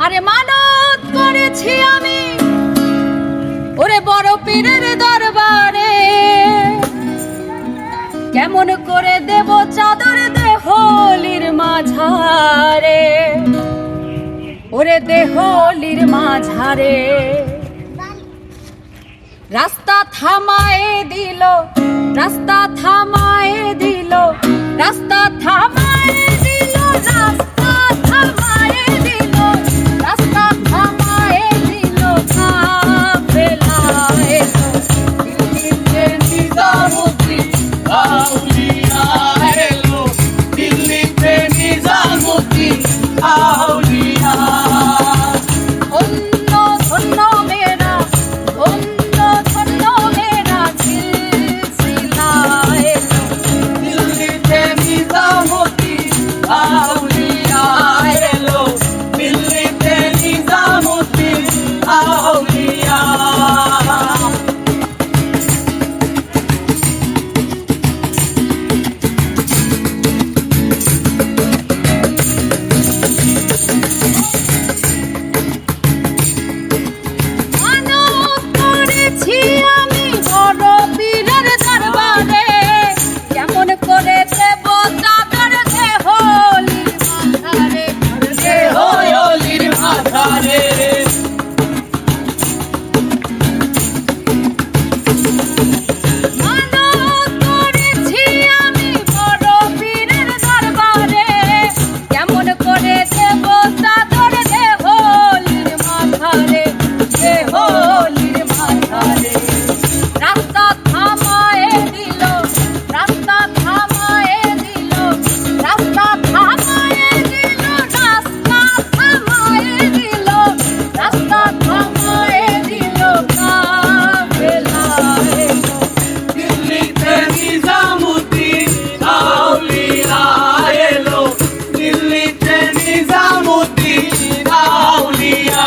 আরে মানত করেছি আমি ওরে বড় পীরের দরবারে, কেমন করে দেব চাদর দেহলির মাঝারে, ওরে দেহলির মাঝারে। রাস্তা থামায়ে দিল, রাস্তা থামায়ে দিল, রাস্তা থামায়ে দিল, রাস্তা থামায়ে দিল, রাস্তা থামায়ে দিল। কাফেলা এলো দিল্লিতে নিজামুদ্দিন আউলিয়া এলো, দিল্লিতে নিজামুদ্দিন আউলিয়া। ধন্য ধন্য মেরা, ধন্য ধন্য মেরা সিলসিলা এলো, দিল্লিতে নিজামুদ্দিন আউলিয়া এলো, দিল্লিতে নিজামুদ্দিন আউলিয়া। নিজামুদ্দিন আউলিয়া।